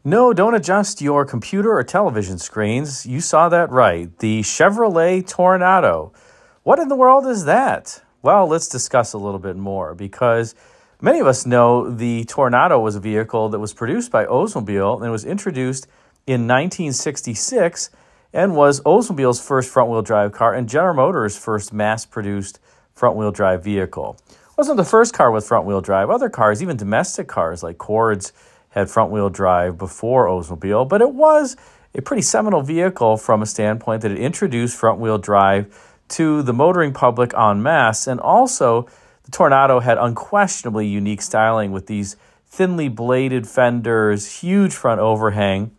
No, don't adjust your computer or television screens. You saw that right. The Chevrolet Toronado. What in the world is that? Well, let's discuss a little bit more because many of us know the Toronado was a vehicle that was produced by Oldsmobile and was introduced in 1966 and was Oldsmobile's first front-wheel drive car and General Motors' first mass-produced front-wheel drive vehicle. It wasn't the first car with front-wheel drive. Other cars, even domestic cars like Cords, had front-wheel drive before Oldsmobile, but it was a pretty seminal vehicle from a standpoint that it introduced front-wheel drive to the motoring public en masse, and also the Toronado had unquestionably unique styling with these thinly bladed fenders, huge front overhang,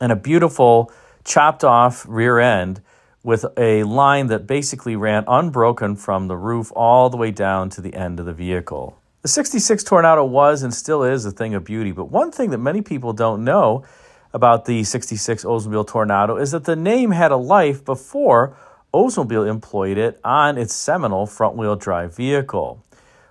and a beautiful chopped-off rear end with a line that basically ran unbroken from the roof all the way down to the end of the vehicle. The 66 Toronado was and still is a thing of beauty, but one thing that many people don't know about the 66 Oldsmobile Toronado is that the name had a life before Oldsmobile employed it on its seminal front-wheel drive vehicle.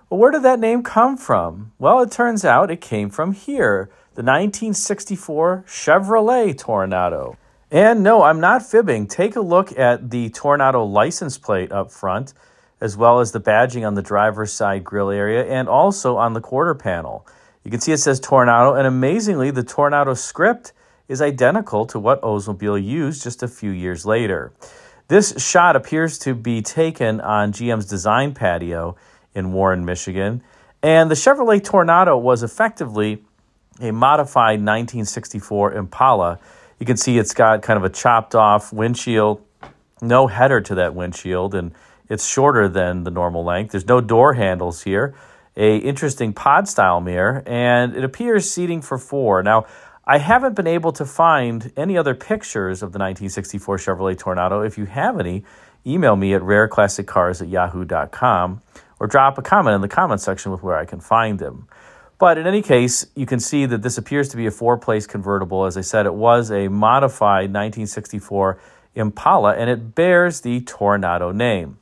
Well, where did that name come from? Well, it turns out it came from here, the 1964 Chevrolet Toronado. And no, I'm not fibbing. Take a look at the Toronado license plate up front, as well as the badging on the driver's side grille area and also on the quarter panel. You can see it says Toronado, and amazingly, the Toronado script is identical to what Oldsmobile used just a few years later. This shot appears to be taken on GM's design patio in Warren, Michigan, and the Chevrolet Toronado was effectively a modified 1964 Impala. You can see it's got kind of a chopped off windshield, no header to that windshield, and it's shorter than the normal length. There's no door handles here, a interesting pod style mirror, and it appears seating for four. Now, I haven't been able to find any other pictures of the 1964 Chevrolet Toronado. If you have any, email me at rareclassiccars@yahoo.com or drop a comment in the comment section with where I can find them. But in any case, you can see that this appears to be a four-place convertible. As I said, it was a modified 1964 Impala, and it bears the Toronado name.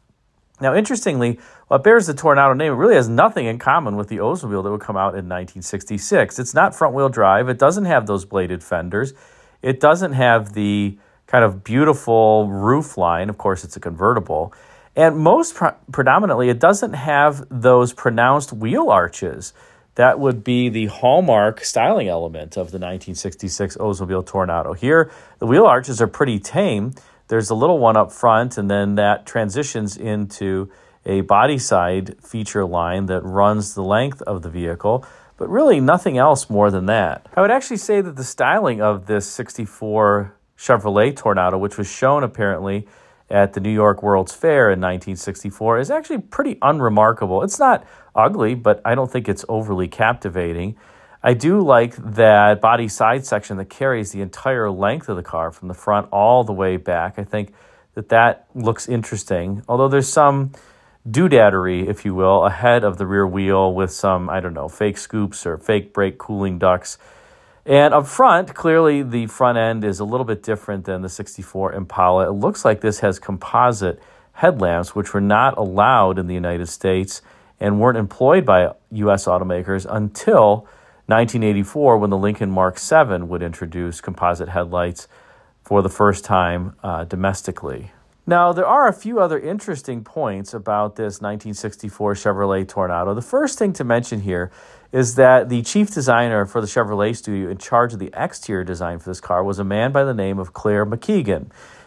Now, interestingly, while it bears the Toronado name, it really has nothing in common with the Oldsmobile that would come out in 1966. It's not front-wheel drive. It doesn't have those bladed fenders. It doesn't have the kind of beautiful roof line. Of course, it's a convertible. And most predominantly, it doesn't have those pronounced wheel arches. That would be the hallmark styling element of the 1966 Oldsmobile Toronado. Here, the wheel arches are pretty tame. There's a little one up front, and then that transitions into a body side feature line that runs the length of the vehicle, but really nothing else more than that. I would actually say that the styling of this 64 Chevrolet Toronado, which was shown apparently at the New York World's Fair in 1964, is actually pretty unremarkable. It's not ugly, but I don't think it's overly captivating. I do like that body side section that carries the entire length of the car from the front all the way back. I think that looks interesting, although there's some doodaddery, if you will, ahead of the rear wheel with some, I don't know, fake scoops or fake brake cooling ducts. And up front, clearly the front end is a little bit different than the 64 Impala. It looks like this has composite headlamps, which were not allowed in the United States and weren't employed by U.S. automakers until 1984, when the Lincoln Mark 7 would introduce composite headlights for the first time domestically. Now, there are a few other interesting points about this 1964 Chevrolet Toronado. The first thing to mention here is that the chief designer for the Chevrolet studio in charge of the exterior design for this car was a man by the name of Claire McKeegan.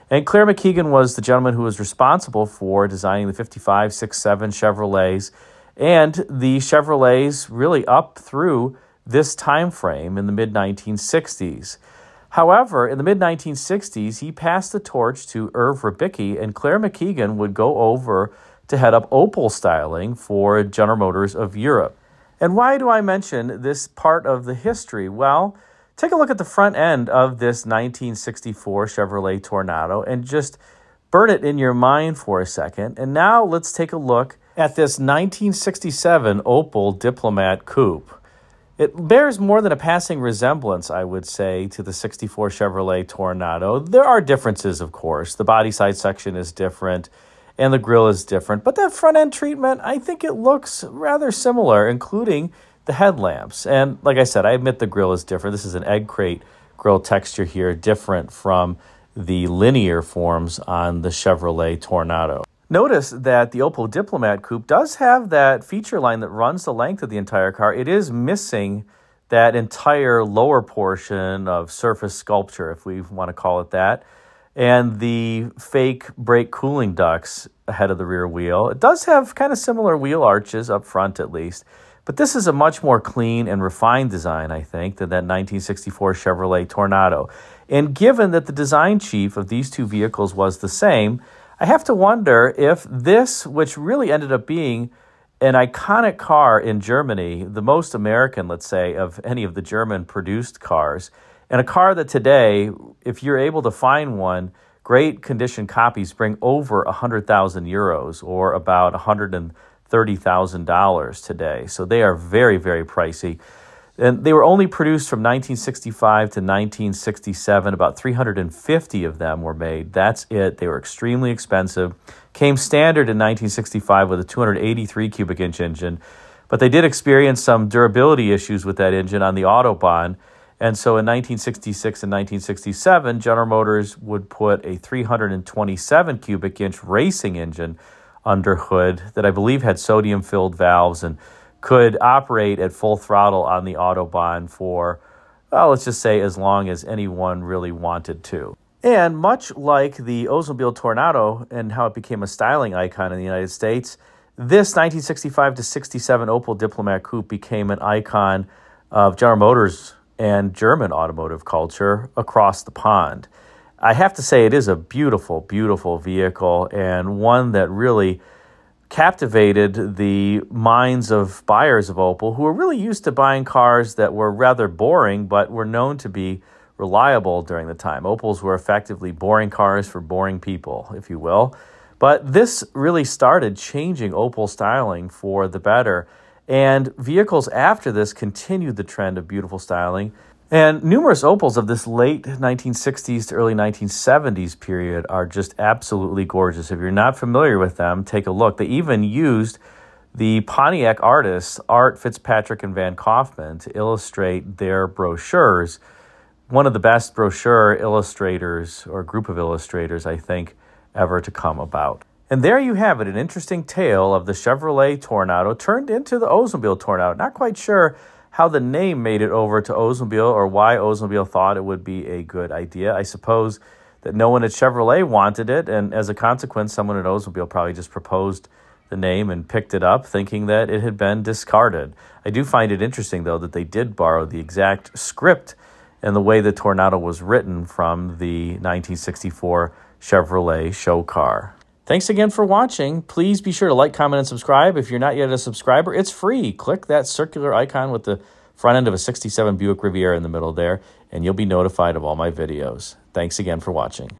And Claire McKeegan was the gentleman who was responsible for designing the 55, 67 Chevrolets and the Chevrolets really up through this time frame in the mid-1960s. However, in the mid-1960s, he passed the torch to Irv Ribicki, and Claire McKeegan would go over to head up Opel styling for General Motors of Europe. And why do I mention this part of the history? Well, take a look at the front end of this 1964 Chevrolet Toronado and just burn it in your mind for a second. And now let's take a look at this 1967 Opel Diplomat Coupe. It bears more than a passing resemblance, I would say, to the 64 Chevrolet Toronado. There are differences, of course. The body side section is different and the grille is different. But that front end treatment, I think it looks rather similar, including the headlamps. And like I said, I admit the grille is different. This is an egg crate grille texture here different from the linear forms on the Chevrolet Toronado. Notice that the Opel Diplomat Coupe does have that feature line that runs the length of the entire car. It is missing that entire lower portion of surface sculpture, if we want to call it that, and the fake brake cooling ducts ahead of the rear wheel. It does have kind of similar wheel arches up front at least, but this is a much more clean and refined design, I think, than that 1964 Chevrolet Toronado. And given that the design chief of these two vehicles was the same, I have to wonder if this, which really ended up being an iconic car in Germany, the most American, let's say, of any of the German-produced cars, and a car that today, if you're able to find one, great condition copies bring over 100,000 euros, or about $130,000 today. So they are very, very pricey. And they were only produced from 1965 to 1967. About 350 of them were made. That's it. They were extremely expensive. Came standard in 1965 with a 283 cubic inch engine. But they did experience some durability issues with that engine on the Autobahn. And so in 1966 and 1967, General Motors would put a 327 cubic inch racing engine under hood that I believe had sodium-filled valves and could operate at full throttle on the Autobahn for, well, let's just say as long as anyone really wanted to. And much like the Oldsmobile Toronado and how it became a styling icon in the United States, this 1965 to 67 Opel Diplomat Coupe became an icon of General Motors and German automotive culture across the pond. I have to say it is a beautiful, beautiful vehicle, and one that really captivated the minds of buyers of Opel, who were really used to buying cars that were rather boring but were known to be reliable during the time. Opels were effectively boring cars for boring people, if you will. But this really started changing Opel styling for the better. And vehicles after this continued the trend of beautiful styling. And numerous Opels of this late 1960s to early 1970s period are just absolutely gorgeous. If you're not familiar with them, take a look. They even used the Pontiac artists, Art Fitzpatrick and Van Kaufman, to illustrate their brochures. One of the best brochure illustrators, or group of illustrators, I think, ever to come about. And there you have it, an interesting tale of the Chevrolet Toronado turned into the Oldsmobile Toronado. Not quite sure how the name made it over to Oldsmobile or why Oldsmobile thought it would be a good idea. I suppose that no one at Chevrolet wanted it, and as a consequence, someone at Oldsmobile probably just proposed the name and picked it up, thinking that it had been discarded. I do find it interesting, though, that they did borrow the exact script and the way the Toronado was written from the 1964 Chevrolet show car. Thanks again for watching. Please be sure to like, comment, and subscribe. If you're not yet a subscriber, it's free. Click that circular icon with the front end of a 67 Buick Riviera in the middle there, and you'll be notified of all my videos. Thanks again for watching.